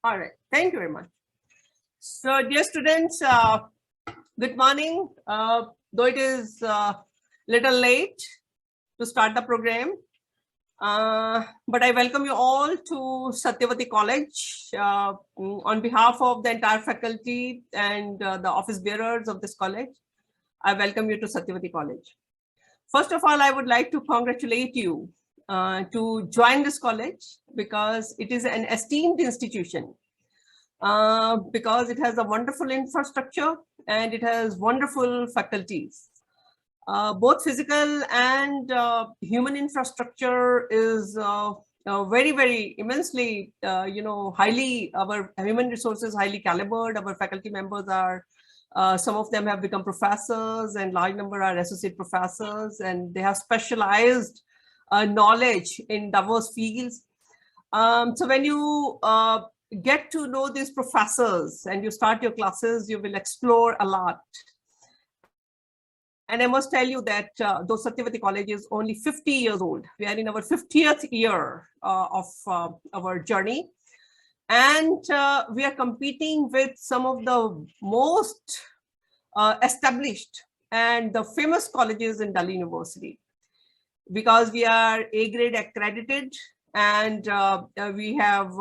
All right, thank you very much. So, dear students, good morning. Though it is little late to start the program, but I welcome you all to Satyavati College on behalf of the entire faculty and the office bearers of this college. I welcome you to Satyavati College. First of all, I would like to congratulate you to join this college because it is an esteemed institution. Because it has a wonderful infrastructure and it has wonderful faculties. Both physical and human infrastructure is very, very immensely, highly, our human resources highly calibered. Our faculty members are, some of them have become professors and large number are associate professors, and they have specialized knowledge in diverse fields. So when you get to know these professors and you start your classes, you will explore a lot. And I must tell you that though Satyavati College is only 50 years old, we are in our 50th year of our journey. And we are competing with some of the most established and the famous colleges in Delhi University, because we are A grade accredited. And we have,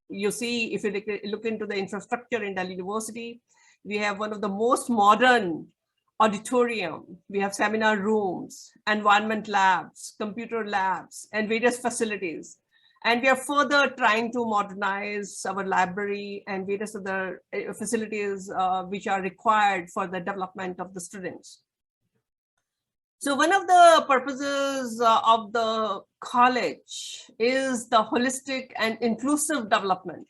you see, if you look into the infrastructure in Delhi University, we have one of the most modern auditorium. We have seminar rooms, environment labs, computer labs, and various facilities. And we are further trying to modernize our library and various other facilities which are required for the development of the students. So one of the purposes of the college is the holistic and inclusive development.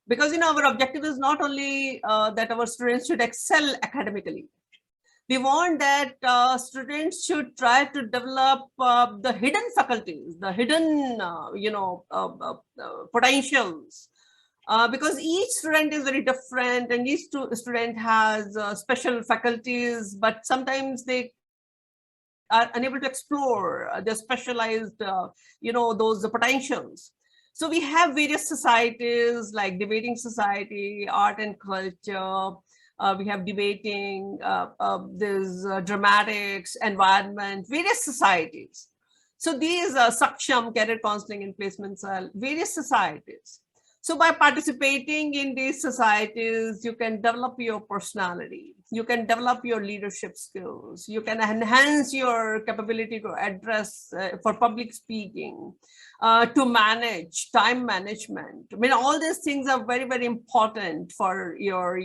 Because our objective is not only that our students should excel academically. We want that students should try to develop the hidden faculties, the hidden, potentials. Because each student is very different and each student has special faculties, but sometimes they are unable to explore their specialized, those potentials. So we have various societies like debating society, art and culture. We have debating, there's dramatics, environment, various societies. So these are Saksham, career counseling and placement cell, various societies. So by participating in these societies, you can develop your personality, you can develop your leadership skills, you can enhance your capability to address for public speaking, to manage time management. I mean, all these things are very, very important for your,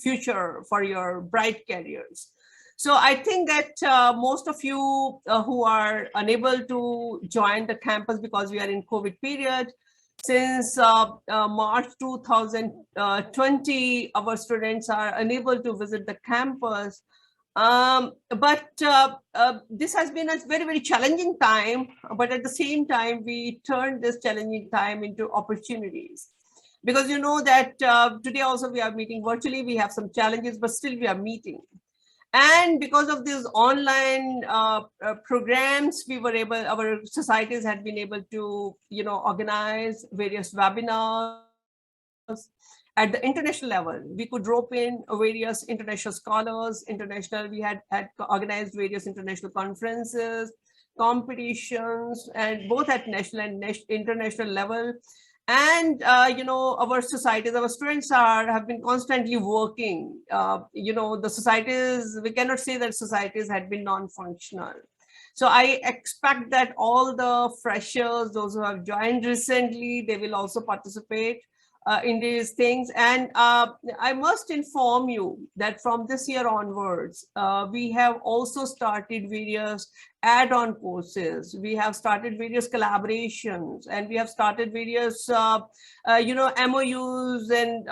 future, for your bright careers. So I think that most of you who are unable to join the campus because we are in COVID period, since March 2020, our students are unable to visit the campus. But this has been a very, very challenging time. But at the same time, we turned this challenging time into opportunities. Because you know that today also we are meeting virtually, we have some challenges, but still we are meeting. And because of these online programs, our societies had been able to, organize various webinars at the international level. We could rope in various international scholars, we had organized various international conferences, competitions, and both at national and international level. And our societies, our students have been constantly working. The societies, we cannot say that societies had been non-functional. So I expect that all the freshers, those who have joined recently, they will also participate in these things. And I must inform you that from this year onwards, we have also started various add-on courses. We have started various collaborations, and we have started various, MOUs and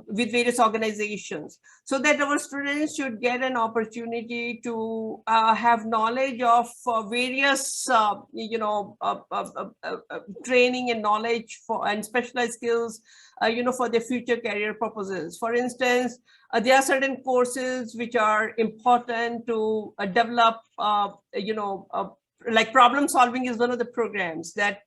with various organizations, so that our students should get an opportunity to have knowledge of various, training and knowledge and specialized skills, for their future career purposes. For instance, there are certain courses which are important to develop, like problem solving is one of the programs that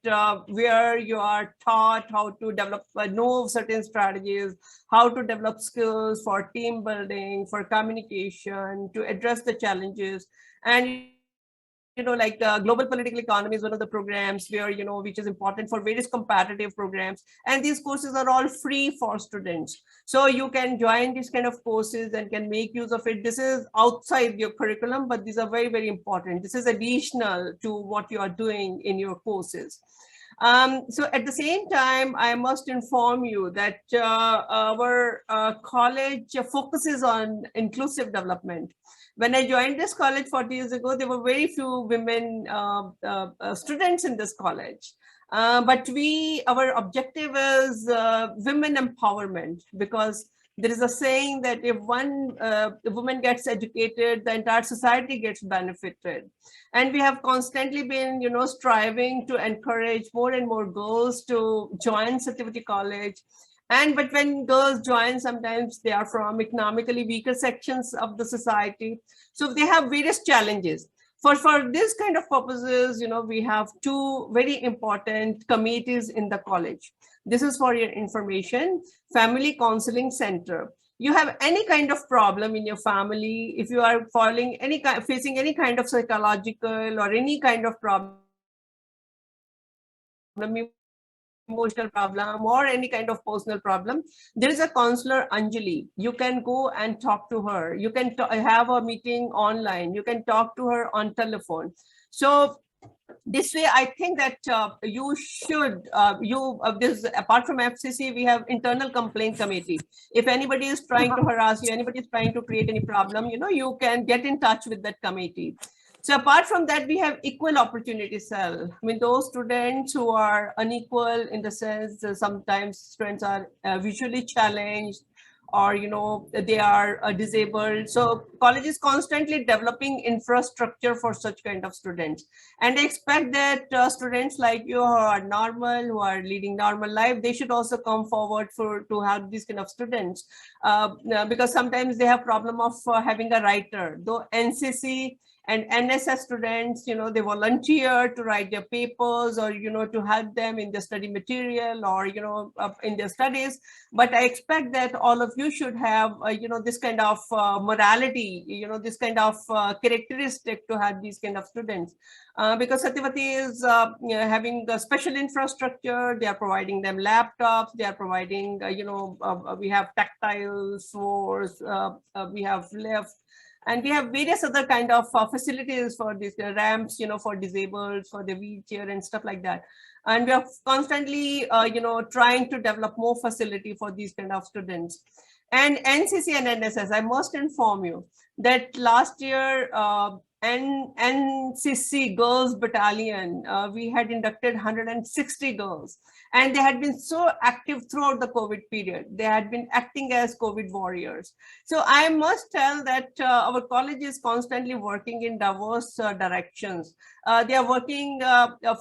where you are taught how to develop, know certain strategies, how to develop skills for team building, for communication, to address the challenges. And like the global political economy is one of the programs where, which is important for various competitive programs. And these courses are all free for students. So you can join these kind of courses and can make use of it. This is outside your curriculum, but these are very, very important. This is additional to what you are doing in your courses. So at the same time, I must inform you that our college focuses on inclusive development. When I joined this college 40 years ago, there were very few women students in this college. But our objective is women empowerment, because there is a saying that if one woman gets educated, the entire society gets benefited. And we have constantly been, striving to encourage more and more girls to join Satyavati College. But when girls join, sometimes they are from economically weaker sections of the society. So they have various challenges. For this kind of purposes, we have two very important committees in the college. This is for your information: Family Counseling Center. You have any kind of problem in your family, if you are facing any kind of psychological or any kind of problem, emotional problem, or any kind of personal problem, there is a counselor, Anjali. You can go and talk to her. You can have a meeting online. You can talk to her on telephone. So this way, I think that you should, this apart from FCC, we have internal complaint committee. If anybody is trying to harass you, anybody is trying to create any problem, you can get in touch with that committee. So apart from that, we have equal opportunity cell. I mean, those students who are unequal in the sense sometimes students are visually challenged, or they are disabled. So college is constantly developing infrastructure for such kind of students. And I expect that students like you, who are normal, who are leading normal life, they should also come forward to have these kind of students, because sometimes they have problem of having a writer. Though NCC and NSS students, they volunteer to write their papers, or, to help them in their study material, or, in their studies. But I expect that all of you should have, this kind of morality, this kind of characteristic to have these kind of students. Because Satyavati is having a special infrastructure. They are providing them laptops. They are providing, we have tactile floors. We have lift. And we have various other kind of facilities for these ramps, for disabled, for the wheelchair and stuff like that. And we are constantly, trying to develop more facility for these kind of students. And NCC and NSS, I must inform you that last year, NCC Girls Battalion, we had inducted 160 girls. And they had been so active throughout the COVID period. They had been acting as COVID warriors. So I must tell that our college is constantly working in diverse directions. They are working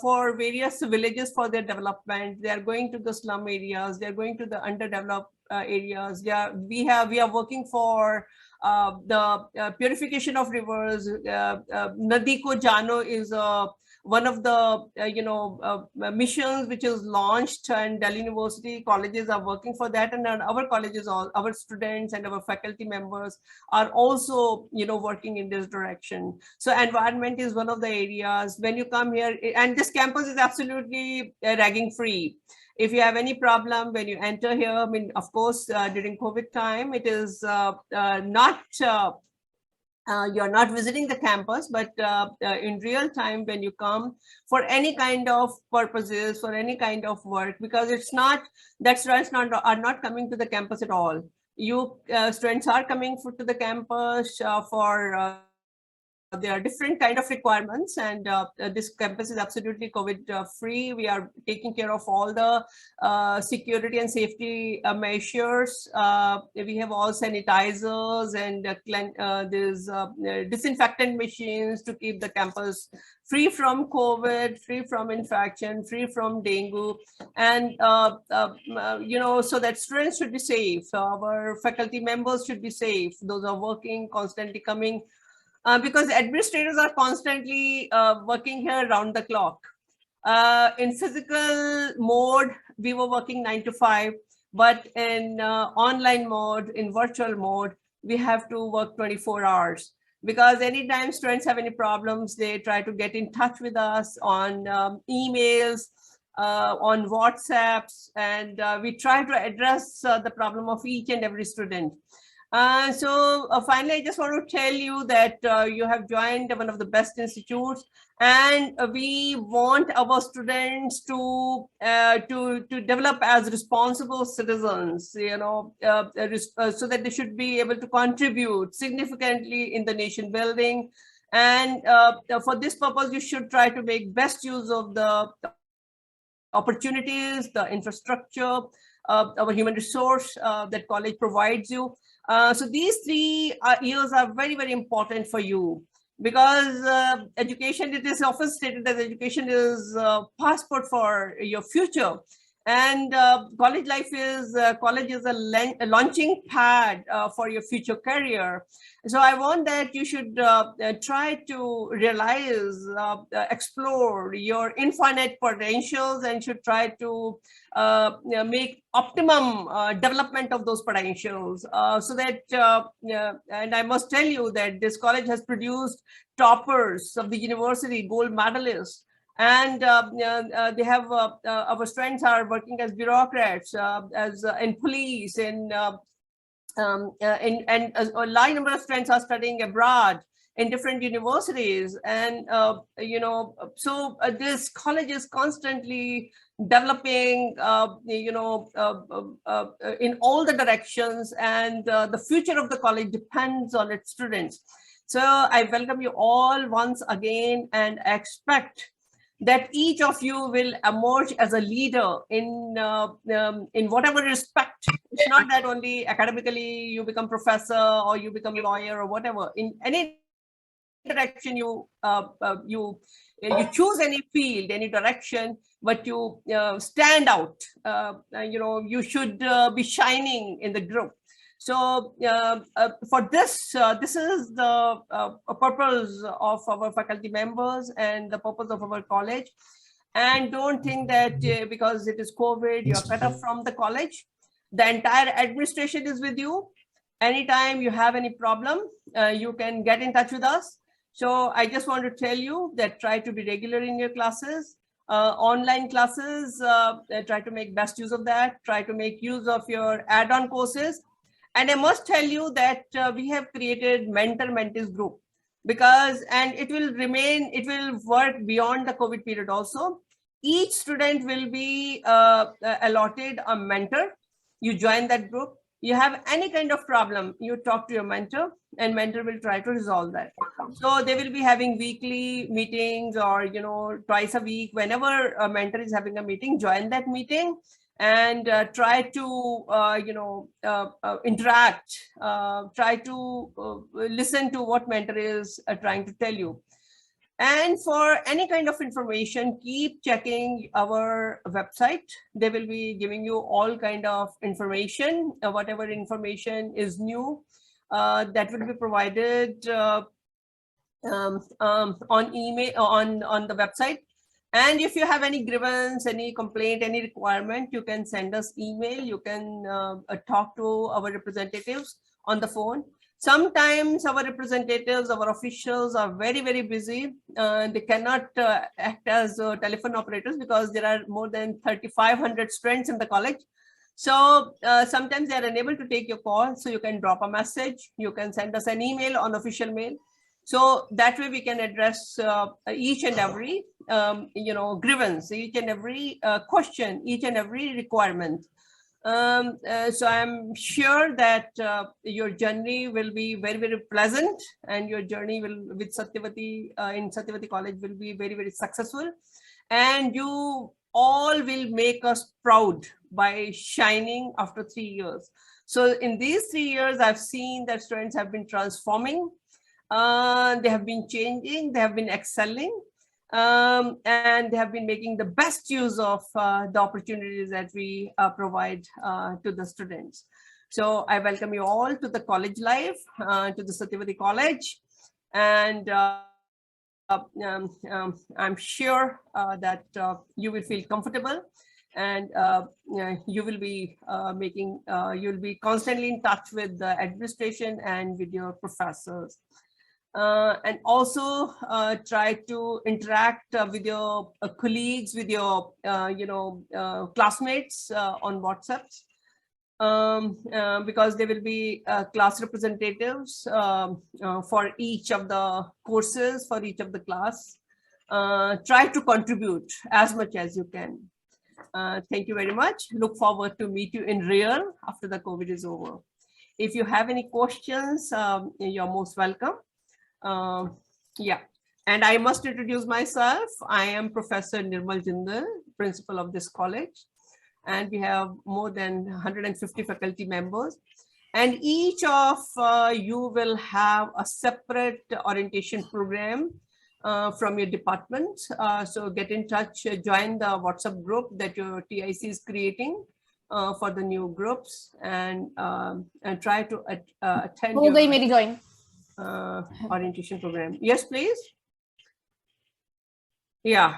for various villages for their development. They are going to the slum areas. They are going to the underdeveloped areas. We are working for the purification of rivers. Nadi Ko Jano is one of the missions which is launched, and Delhi University colleges are working for that, and our colleges, our students and our faculty members are also working in this direction. So environment is one of the areas. When you come here, and this campus is absolutely ragging free. If you have any problem when you enter here, I mean, of course, during COVID time, it is not you're not visiting the campus, but in real time, when you come for any kind of purposes, for any kind of work, because it's not that students are not coming to the campus at all. You students are coming to the campus for there are different kind of requirements, and this campus is absolutely COVID free. We are taking care of all the security and safety measures. We have all sanitizers and there's disinfectant machines to keep the campus free from COVID, free from infection, free from dengue, and so that students should be safe. So our faculty members should be safe. Those are working, constantly coming because administrators are constantly working here round the clock. In physical mode, we were working 9 to 5, but in online mode, in virtual mode, we have to work 24 hours. Because anytime students have any problems, they try to get in touch with us on emails, on WhatsApps, and we try to address the problem of each and every student. So finally, I just want to tell you that you have joined one of the best institutes, and we want our students to develop as responsible citizens, you know, so that they should be able to contribute significantly in the nation building. And for this purpose, you should try to make best use of the opportunities, the infrastructure, our human resource that college provides you. So these 3 years are very, very important for you, because education, it is often stated that education is a passport for your future. And college life is, college is a launching pad for your future career. So I want that you should try to realize, explore your infinite potentials, and should try to make optimum development of those potentials, so that, and I must tell you that this college has produced toppers of the university, gold medalists. And they have, our students are working as bureaucrats, as in police, and a large number of students are studying abroad in different universities. And you know, so this college is constantly developing, you know, in all the directions, and the future of the college depends on its students. So I welcome you all once again, and expect that each of you will emerge as a leader in whatever respect. It's not that only academically you become professor or you become a lawyer or whatever. In any direction you choose, any field, any direction, but you stand out. You know, you should be shining in the group. So for this, this is the purpose of our faculty members and the purpose of our college. And don't think that because it is COVID, you're cut off from the college. The entire administration is with you. Anytime you have any problem, you can get in touch with us. So I just want to tell you that try to be regular in your classes. Online classes, try to make best use of that. Try to make use of your add-on courses. And I must tell you that we have created mentor-mentees group, because, and it will remain, it will work beyond the COVID period also. Each student will be allotted a mentor. You join that group. You have any kind of problem, you talk to your mentor, and mentor will try to resolve that. So they will be having weekly meetings, or, you know, twice a week. Whenever a mentor is having a meeting, join that meeting, and try to, you know, interact, try to listen to what mentor is trying to tell you. And for any kind of information, keep checking our website. They will be giving you all kind of information, whatever information is new, that will be provided on email, on the website. And if you have any grievance, any complaint, any requirement, you can send us email. You can talk to our representatives on the phone. Sometimes our representatives, our officials are very, very busy. They cannot act as telephone operators, because there are more than 3,500 students in the college. So sometimes they are unable to take your call. So you can drop a message. You can send us an email on official mail. So that way we can address each and every, you know, grievance, each and every question, each and every requirement. So I'm sure that your journey will be very, very pleasant, and your journey will with Satyavati in Satyavati College will be very, very successful. And you all will make us proud by shining after 3 years. So in these 3 years, I've seen that students have been transforming. They have been changing, they have been excelling, and they have been making the best use of the opportunities that we provide to the students. So I welcome you all to the college life, to the Satyavati College. and I'm sure that you will feel comfortable, and you will be you'll be constantly in touch with the administration and with your professors. And also try to interact with your colleagues, with your classmates on WhatsApp, because there will be class representatives for each of the courses, for each of the class. Try to contribute as much as you can. Thank you very much. Look forward to meet you in real after the COVID is over. If you have any questions, you're most welcome. Yeah, and I must introduce myself. I am Professor Nirmal Jindal, principal of this college, and we have more than 150 faculty members. And each of you will have a separate orientation program from your department. So get in touch, join the WhatsApp group that your TIC is creating for the new groups, and try to attend your orientation program. Yes, please. Yeah.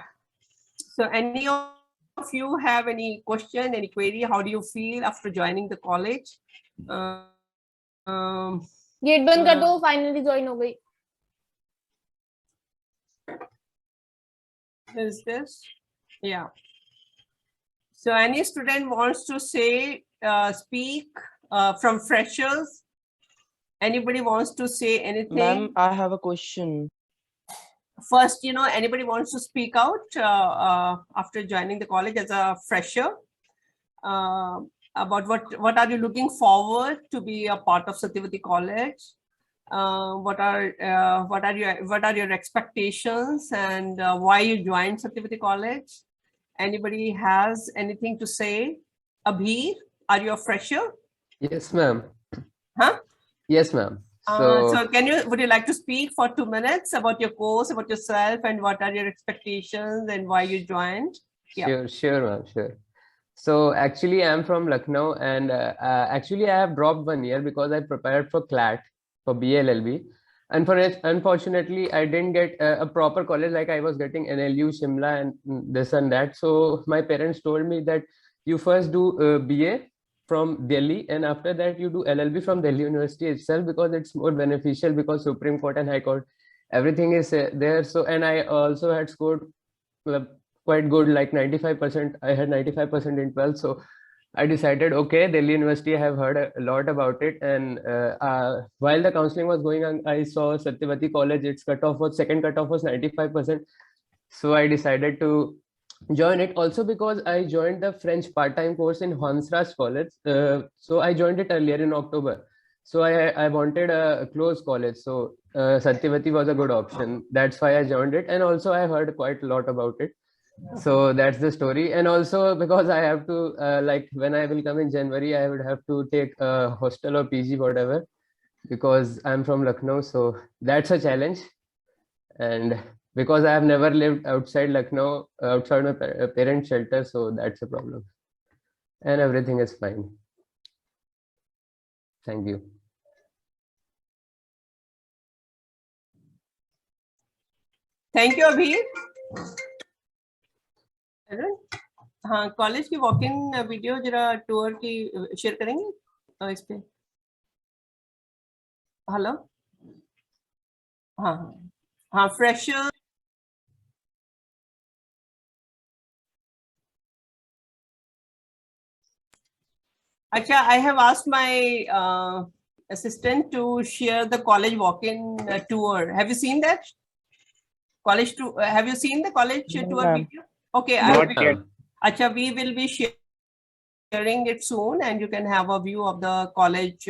So any of you have any question, any query? How do you feel after joining the college? Gate बंद कर दो, finally join हो गई. Is this? Yeah. So any student wants to say, speak from freshers? Anybody wants to say anything? Ma'am, I have a question. First, anybody wants to speak out after joining the college as a fresher about what are you looking forward to be a part of Satyavati College? What are your expectations, and why you joined Satyavati College? Anybody has anything to say? Abhi, are you a fresher? Yes, ma'am. Huh? Yes, ma'am. So would you like to speak for 2 minutes about your course, about yourself, and what are your expectations and why you joined? Yeah. Sure, ma'am, sure. So actually I'm from Lucknow, and actually I have dropped 1 year because I prepared for CLAT for BLLB. And unfortunately, I didn't get a proper college. Like I was getting NLU, Shimla, and this and that. So my parents told me that you first do BA from Delhi, and after that you do LLB from Delhi University itself, because it's more beneficial, because Supreme Court and High Court, everything is there. So, and I also had scored quite good, like 95%. I had 95% in 12th. So I decided, okay, Delhi University, I have heard a lot about it. And while the counseling was going on, I saw Satyavati College, its second cutoff was 95%. So I decided to join it, also because I joined the French part-time course in Hansraj College. So I joined it earlier in October. So I wanted a close college. So Satyavati was a good option. That's why I joined it. And also I heard quite a lot about it. So that's the story. And also because I have to, like when I will come in January, I would have to take a hostel or PG, whatever, because I'm from Lucknow. So that's a challenge. And because I have never lived outside Lucknow, outside my parents' shelter, so that's a problem. And everything is fine. Thank you. Thank you, Abhi. हाँ, college की walk in video जरा tour की share करेंगे इस पे. Hello. हाँ हाँ, fresher. अच्छा, I have asked my assistant to share the college walk-in tour. Have you seen that? College tour. Have you seen the college tour video? Okay. Acha, we will be sharing it soon, and you can have a view of the college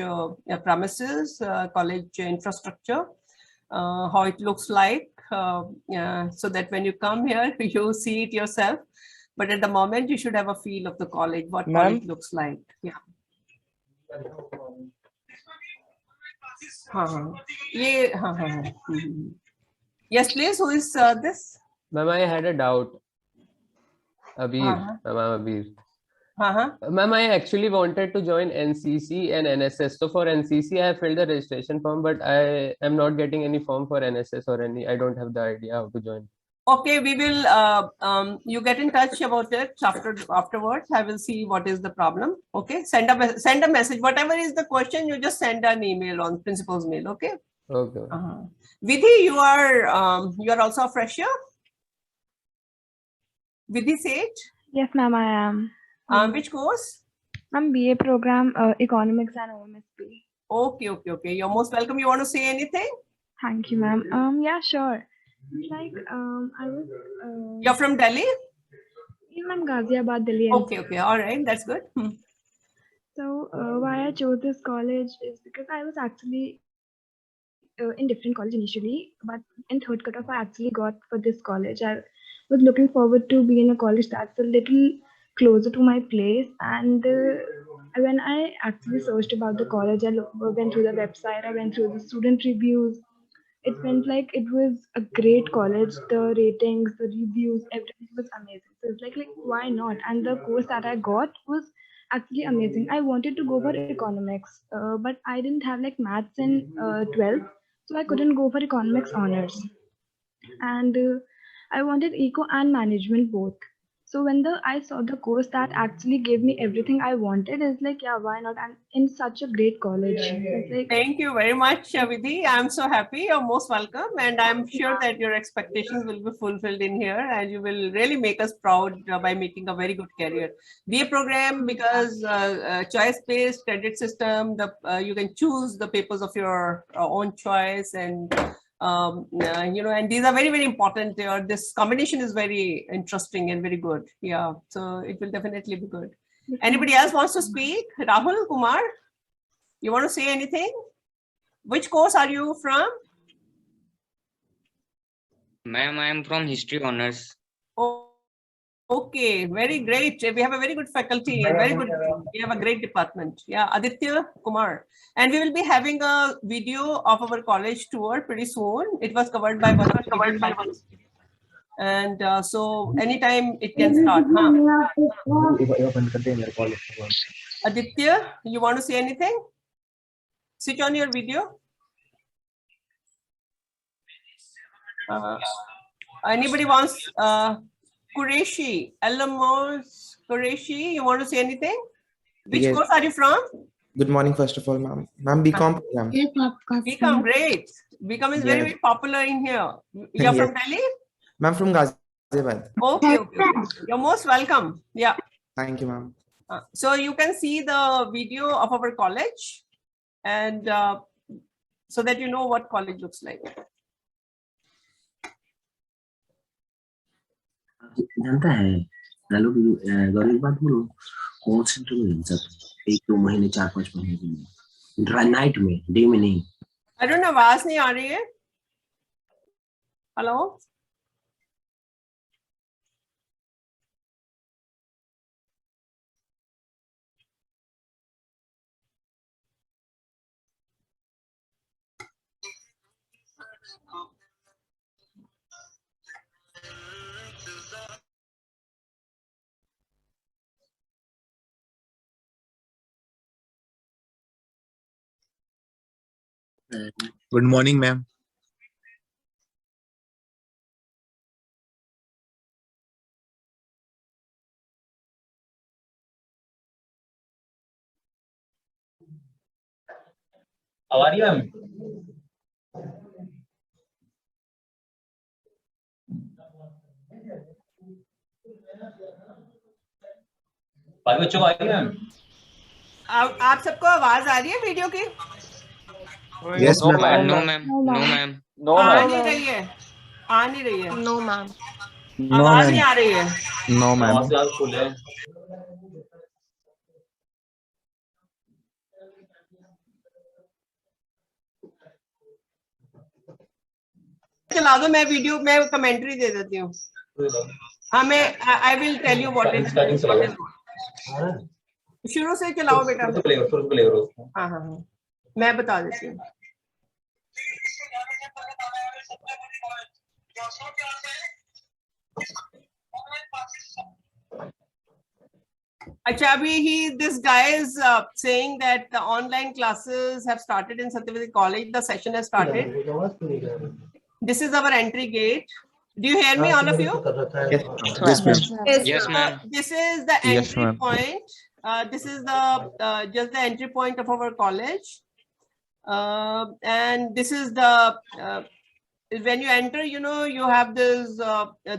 premises, college infrastructure, how it looks like, so that when you come here, you see it yourself. But at the moment, you should have a feel of the college, what college looks like. Yeah. Yes, please. Who is this? Ma'am, I had a doubt. Abir. Abir. Ma'am, I actually wanted to join NCC and NSS. So for NCC, I have filled the registration form, but I am not getting any form for NSS or any. I don't have the idea how to join. Okay, we will. You get in touch about it afterwards. I will see what is the problem. Okay, send a message. Whatever is the question, you just send an email on principal's mail. Okay. Okay. Vidhi, you are also a fresher. Vidhi Seth. Yes, ma'am, I am. Which course? I'm BA program, Economics and OMSP. Okay. You're most welcome. You want to say anything? Thank you, ma'am. Yeah, sure. It's like, I was. You're from Delhi? Yeah, ma'am, Ghaziabad, Delhi. Okay. All right. That's good. So, why I chose this college is because I was actually in different college initially, but in third cutoff, I actually got for this college. I was looking forward to be in a college that's a little closer to my place. And when I actually searched about the college, I went through the website, I went through the student reviews. It felt like it was a great college. The ratings, the reviews, everything was amazing. So it's like why not? And the course that I got was actually amazing. I wanted to go for economics, but I didn't have like maths in 12th, so I couldn't go for economics honors. And I wanted eco and management both. So when I saw the course that actually gave me everything I wanted, it's like, yeah, why not? And in such a great college. It's like, thank you very much, Vidhi. I'm so happy. You're most welcome. And I'm sure that your expectations will be fulfilled in here and you will really make us proud by making a very good career. BA program, because choice-based credit system, you can choose the papers of your own choice, and and these are very, very important. This combination is very interesting and very good. Yeah, so it will definitely be good. Anybody else wants to speak? Rahul Kumar, you want to say anything? Which course are you from? Ma'am, I am from history honors. Oh, okay, very great. We have a very good faculty. Very good. We have a great department. Yeah, Aditya Kumar. And we will be having a video of our college tour pretty soon. It was covered by one. And so anytime it can start. Aditya, you want to say anything? Switch on your video. Anybody wants Qureshi, Elamos Qureshi, you want to say anything? Which Yes. course are you from? Good morning, first of all, ma'am. Ma'am, BCom program. BCom, great. BCom is very, Yes. very popular in here. You're from Yes. Delhi? Ma'am, from Ghaziabad. Okay. You're most welcome. Yeah. Thank you, ma'am. So you can see the video of our college, and so that you know what college looks like. जानता है लालू गौरव एक बात बोलो कौन से interview मिल जाता 1-2 महीने 4-5 महीने के लिए नाइट में डे में नहीं I don't know, आवाज नहीं आ रही है. Hello. Good morning, ma'am. How are you, ma'am? बाकी बच्चों को आ रही है मैम? आप सबको आवाज आ रही है वीडियो की? Yes, No, ma'am. ma'am. No, ma'am. No, ma'am. No, आ ma'am. नहीं रही है. आ नहीं रही है. No, ma'am. No, आवाज नहीं ma'am. आ रही है. No, ma'am. आवाज यार फुल है. चला दो, मैं वीडियो में कमेंट्री दे देती हूँ. हाँ, मैं I will tell you what is. शुरू से चलाओ बेटा. शुरू से प्ले करो. हाँ, मैं बता देती हूँ. Achabi, this guy is saying that the online classes have started in Satyavati College. The session has started. This is our entry gate. Do you hear me, all of you? Yes, ma'am. Yes, So ma'am. this is the Yes, entry ma'am. point. This is the just the entry point of our college. And this is the when you enter, you know, you have this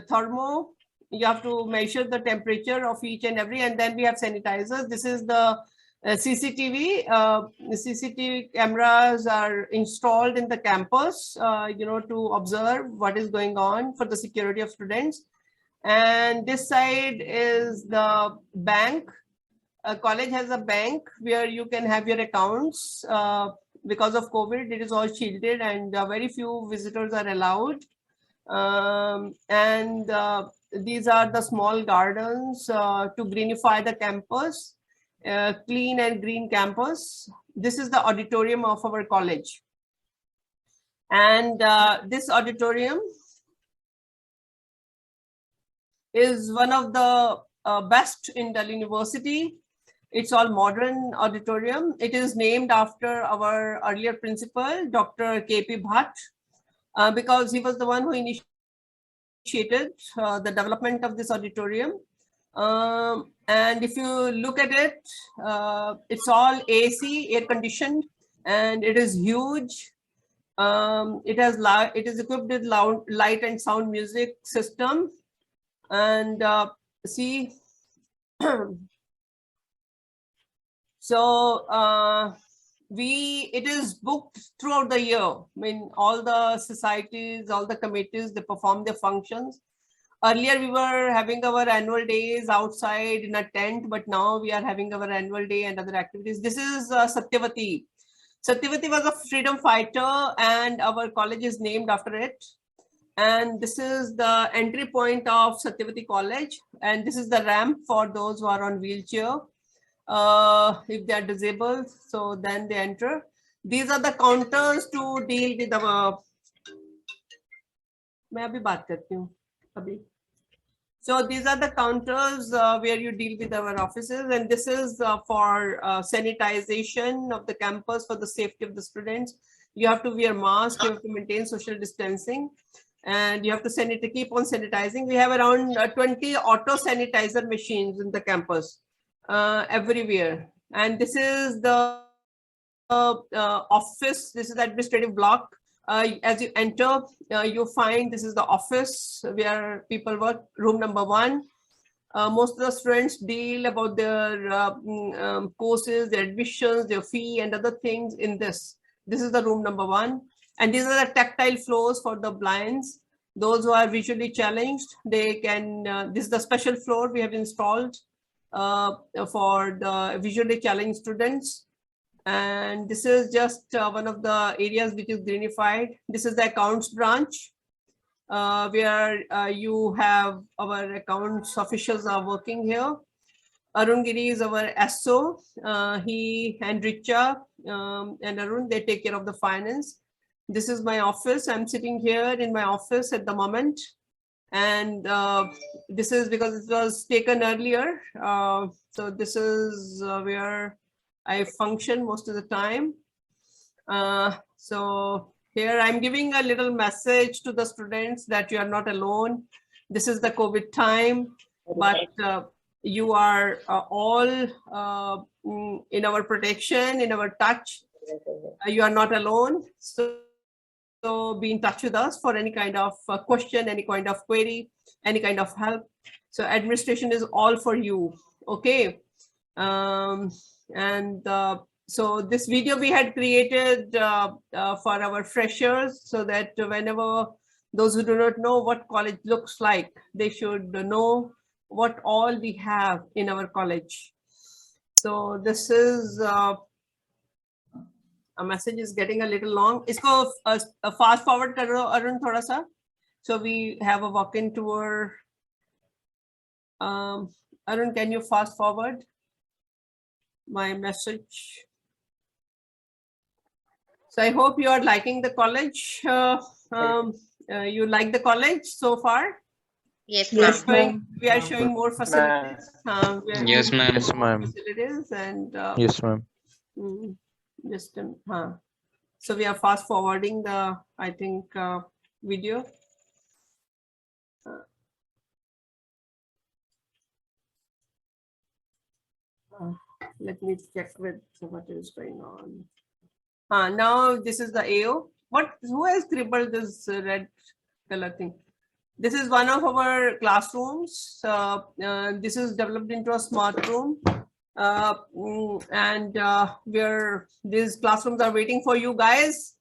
thermo. You have to measure the temperature of each and every, and then we have sanitizers. This is the CCTV. CCTV cameras are installed in the campus, you know, to observe what is going on for the security of students. And this side is the bank. A college has a bank where you can have your accounts. Because of COVID, it is all shielded and very few visitors are allowed. These are the small gardens to greenify the campus, clean and green campus. This is the auditorium of our college. And this auditorium is one of the best in Delhi University. It's all modern auditorium. It is named after our earlier principal, Dr. K.P. Bhatt, because he was the one who initiated the development of this auditorium. And if you look at it, it's all AC, air conditioned, and it is huge. It is equipped with light and sound music system. And see, so it is booked throughout the year. I mean, all the societies, all the committees, they perform their functions. Earlier, we were having our annual days outside in a tent, but now we are having our annual day and other activities. This is Satyavati. Satyavati was a freedom fighter, and our college is named after it. And this is the entry point of Satyavati College. And this is the ramp for those who are on wheelchair. If they are disabled, so then they enter. These are the counters to deal with our. मैं अभी बात करती हूँ अभी. So these are the counters where you deal with our offices, and this is for sanitization of the campus for the safety of the students. You have to wear masks, you have to maintain social distancing, and you have to keep on sanitizing. We have around 20 auto sanitizer machines in the campus. Everywhere. And this is the office. This is the administrative block. As you enter, you find this is the office where people work, room number 1. Most of the students deal about their courses, their admissions, their fee and other things in this. This is the room number 1. And these are the tactile floors for the blinds. Those who are visually challenged, they can, this is the special floor we have installed for the visually challenged students. And this is just one of the areas which is greenified. This is the accounts branch where you have our accounts officials are working here. Arun Giri is our SO. He and Richa and Arun, they take care of the finance. This is my office. I'm sitting here in my office at the moment. And this is because it was taken earlier. So this is where I function most of the time. So here I'm giving a little message to the students that you are not alone. This is the COVID time, but you are all in our protection, in our touch. You are not alone. So be in touch with us for any kind of question, any kind of query, any kind of help. So administration is all for you. Okay. So this video we had created for our freshers, so that whenever those who do not know what college looks like, they should know what all we have in our college. So this is a message is getting a little long. Isko fast forward karo Arun thoda sa. So we have a walk-in tour. Arun, can you fast forward my message? So I hope you are liking the college. You like the college so far? Yes, We are ma'am. showing, more facilities. We are Yes, showing ma'am. Yes, more ma'am. facilities and Yes, ma'am. just so we are fast forwarding the, I think, video. Let me check with what is going on. Now this is the AO. Who has scribbled this red color thing? This is one of our classrooms. This is developed into a smart room. And where these classrooms are waiting for you guys,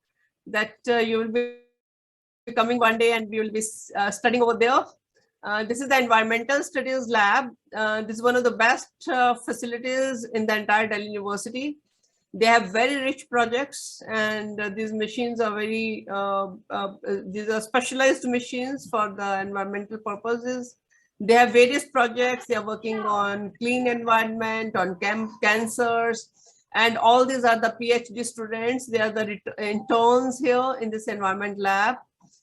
that you will be coming one day and we will be studying over there. This is the environmental studies lab. This is one of the best facilities in the entire Delhi University. They have very rich projects, and these machines are very, these are specialized machines for the environmental purposes. They have various projects. They are working on clean environment, on cancers, and all these are the PhD students. They are the interns here in this environment lab,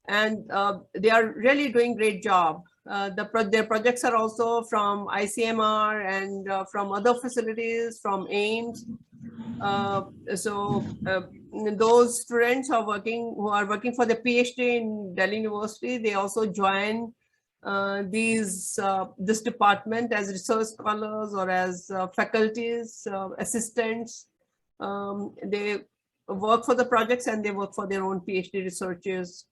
and they are really doing great job. Their projects are also from ICMR and from other facilities, from AIMS. Those students who are working for the PhD in Delhi University, they also join this department as research scholars or as faculties, assistants. They work for the projects and they work for their own PhD researches.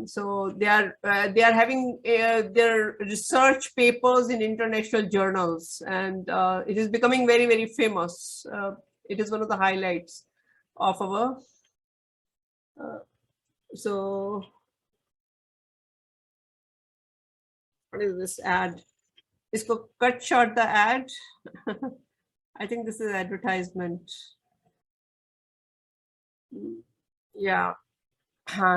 So they are having their research papers in international journals, and it is becoming very, very famous. It is one of the highlights of our. So what is this ad? Isko cut short the ad. I think this is advertisement. Yeah.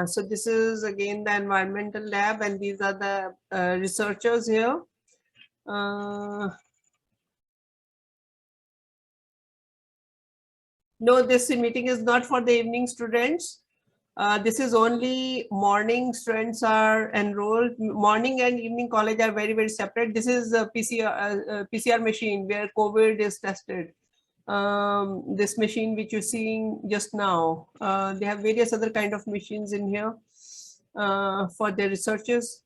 So this is again the environmental lab, and these are the researchers here. No, this meeting is not for the evening students. This is only morning students are enrolled. Morning and evening college are very, very separate. This is a PCR machine where COVID is tested. This machine which you're seeing just now, they have various other kind of machines in here for their researchers.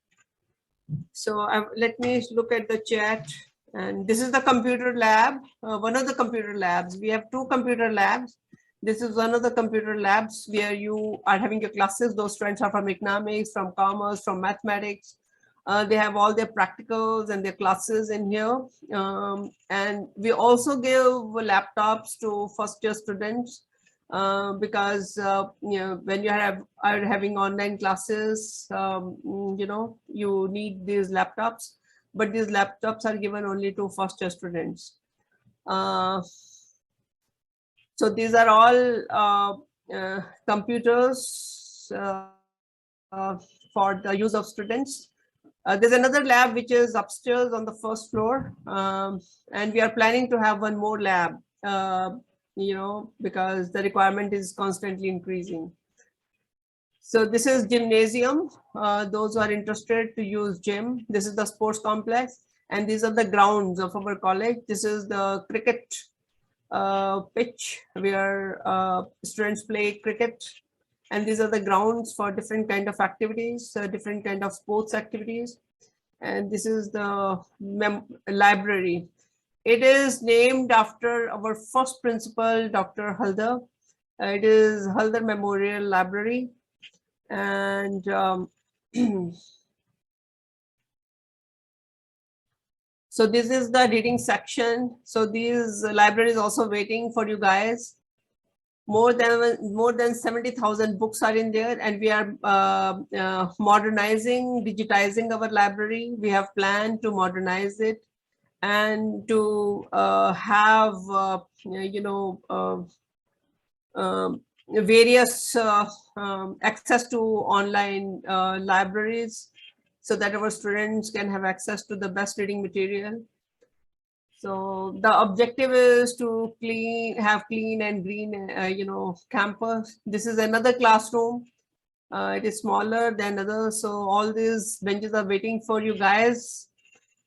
So let me look at the chat. And this is the computer lab, one of the computer labs. We have two computer labs. This is one of the computer labs where you are having your classes. Those students are from economics, from commerce, from mathematics. They have all their practicals and their classes in here. And we also give laptops to first year students because you know, when you are having online classes, you know, you need these laptops, but these laptops are given only to first year students. So these are all computers for the use of students. There's another lab which is upstairs on the first floor, and we are planning to have one more lab, you know, because the requirement is constantly increasing. So this is gymnasium. Those who are interested to use gym. This is the sports complex, and these are the grounds of our college. This is the cricket pitch where students play cricket, and these are the grounds for different kind of activities, different kind of sports activities. And this is the library. It is named after our first principal, Dr. Haldar. It is Haldar Memorial Library. And so this is the reading section. So these libraries also waiting for you guys. More than 70,000 books are in there, and we are modernizing, digitizing our library. We have planned to modernize it and to have you know, various access to online libraries, so that our students can have access to the best reading material. So the objective is to have clean and green, you know, campus. This is another classroom. It is smaller than others. So all these benches are waiting for you guys,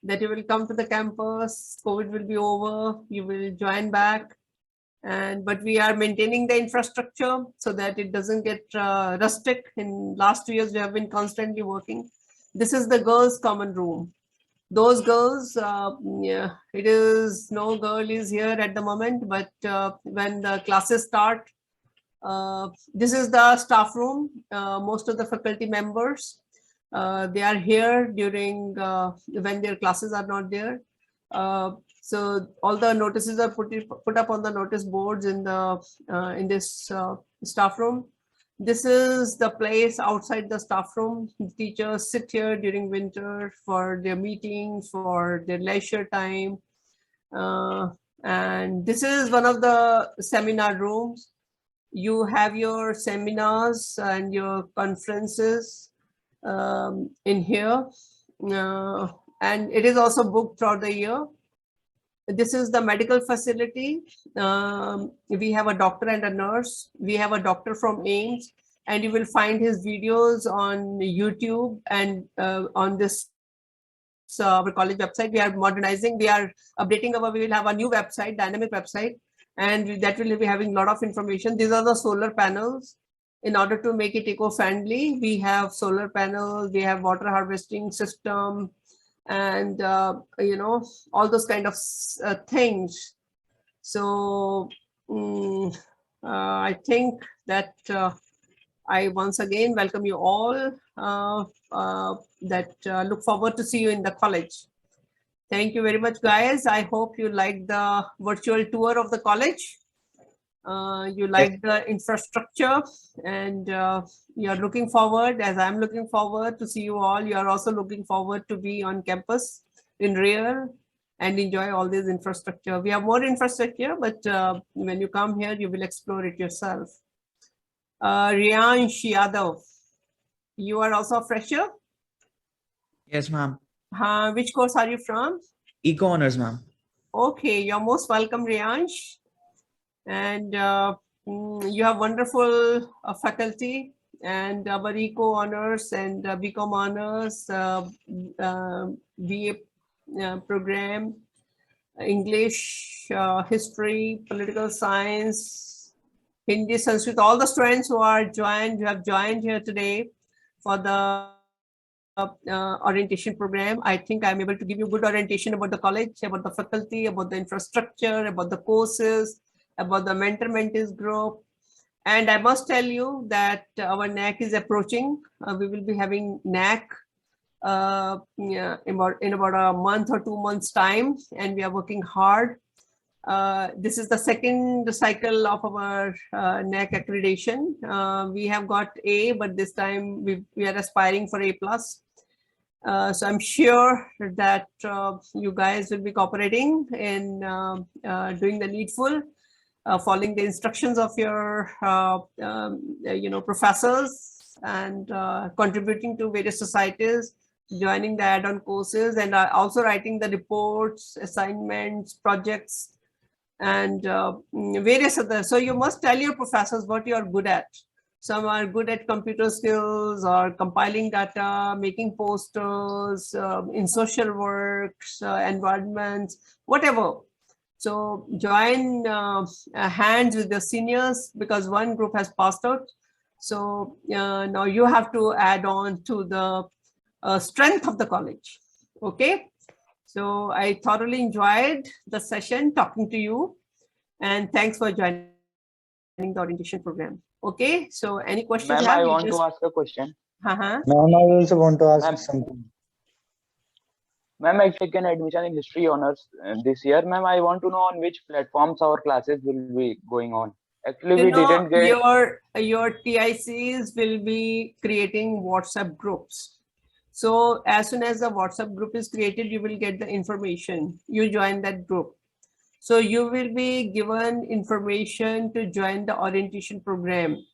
that you will come to the campus. COVID will be over. You will join back. But we are maintaining the infrastructure so that it doesn't get rustic. In last 2 years, we have been constantly working. This is the girls' common room. Those girls, yeah, it is no girl is here at the moment, but when the classes start, this is the staff room. Most of the faculty members, they are here during when their classes are not there. So all the notices are put up on the notice boards in the in this staff room. This is the place outside the staff room. Teachers sit here during winter for their meetings, for their leisure time. And this is one of the seminar rooms. You have your seminars and your conferences in here. And it is also booked throughout the year. This is the medical facility. We have a doctor and a nurse. We have a doctor from AIIMS, and you will find his videos on YouTube and on this our college website. We are modernizing, we are updating we will have a new website, dynamic website, and that will be having a lot of information. These are the solar panels. In order to make it eco-friendly, we have solar panels, we have water harvesting system, and you know, all those kind of things. So I think that I once again welcome you all, look forward to see you in the college. Thank you very much, guys. I hope you like the virtual tour of the college. You like the infrastructure, and you're looking forward, as I'm looking forward to see you all. You are also looking forward to be on campus in real and enjoy all this infrastructure. We have more infrastructure, but when you come here, you will explore it yourself. Riyansh Yadav, you are also a fresher? Yes, ma'am. Which course are you from? Eco honors, ma'am. Okay, you're most welcome, Riyansh. And you have wonderful faculty, and our Eco honors and BCom honors, BA program, English, history, political science, Hindi, Sanskrit, all the students who have joined here today for the orientation program. I think I'm able to give you good orientation about the college, about the faculty, about the infrastructure, about the courses, about the mentor-mentees group. And I must tell you that our NAC is approaching. We will be having NAC in about a month or 2 months' time, and we are working hard. This is the second cycle of our NAC accreditation. We have got A, but this time we are aspiring for A+. So I'm sure that you guys will be cooperating in doing the needful, following the instructions of your professors, and contributing to various societies, joining the add-on courses, and also writing the reports, assignments, projects, and various other. So you must tell your professors what you are good at. Some are good at computer skills or compiling data, making posters, in social works, environments, whatever. So join hands with the seniors, because one group has passed out. So now you have to add on to the strength of the college. Okay. So I thoroughly enjoyed the session talking to you, and thanks for joining the orientation program. Okay. So any questions? Ma'am, I want to ask a question. Ma'am, I also want to ask Ma'am. something. Ma'am, I've taken admission in history honors this year. Ma'am, I want to know on which platforms our classes will be going on. Actually, we didn't get... Your TICs will be creating WhatsApp groups. So as soon as the WhatsApp group is created, you will get the information. You join that group. So you will be given information to join the orientation program.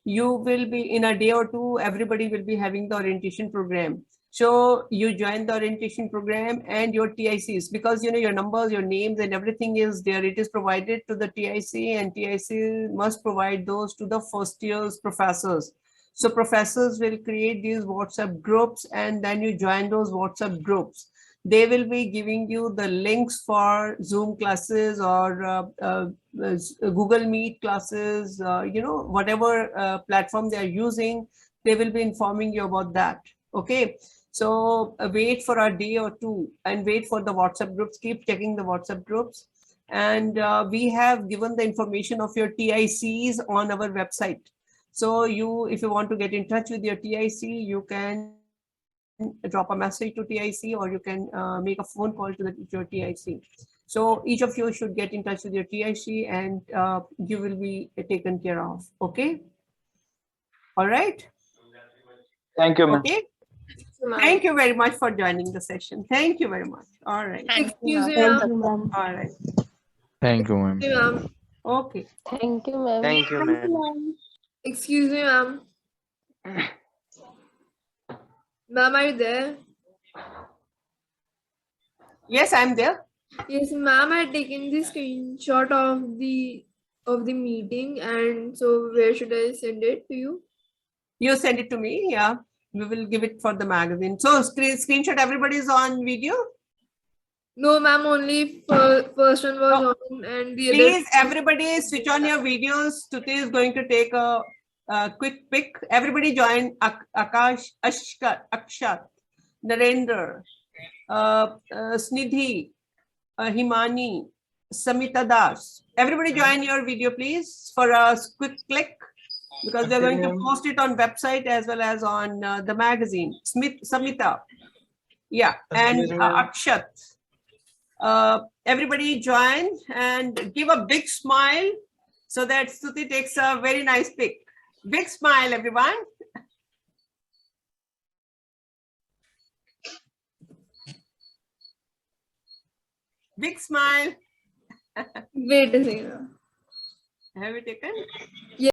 You will be, in a day or two, everybody will be having the orientation program. So you join the orientation program and your TICs, because you know your numbers, your names, and everything is there. It is provided to the TIC, and TIC must provide those to the first year's professors. So professors will create these WhatsApp groups, and then you join those WhatsApp groups. They will be giving you the links for Zoom classes or Google Meet classes, whatever platform they are using, they will be informing you about that. Okay. So wait for a day or two and wait for the WhatsApp groups. Keep checking the WhatsApp groups. And we have given the information of your TICs on our website. So if you want to get in touch with your TIC, you can drop a message to TIC, or you can make a phone call to your TIC. So each of you should get in touch with your TIC, and you will be taken care of. Okay. All right. Thank you, ma'am. Okay. Thank you very much for joining the session. Thank you very much. All right. Excuse me, Thank ma'am. you, ma'am. All right. Thank you, ma'am. Excuse me, ma'am. Okay. Thank you, ma'am. Thank you, ma'am. Excuse me, ma'am. Ma'am, are you there? Yes, I'm there. Yes, ma'am. I had taken the screenshot of the meeting, and so where should I send it to you? You send it to me. Yeah. We will give it for the magazine. So screenshot, everybody is on video. No, ma'am. Only first one was on, and the Please, everybody switch on your videos. Tuti is going to take a quick pic. Everybody join. Akash, Akshat, Narendra, Snidhi, Himani, Samita Das. Everybody join your video, please, for a quick click, because we're going to post it on website as well as on the magazine. Samita, yeah, and Akshat. Everybody join and give a big smile so that Stuti takes a very nice pic. Big smile, everyone. Big smile. Wait a second. Have you taken?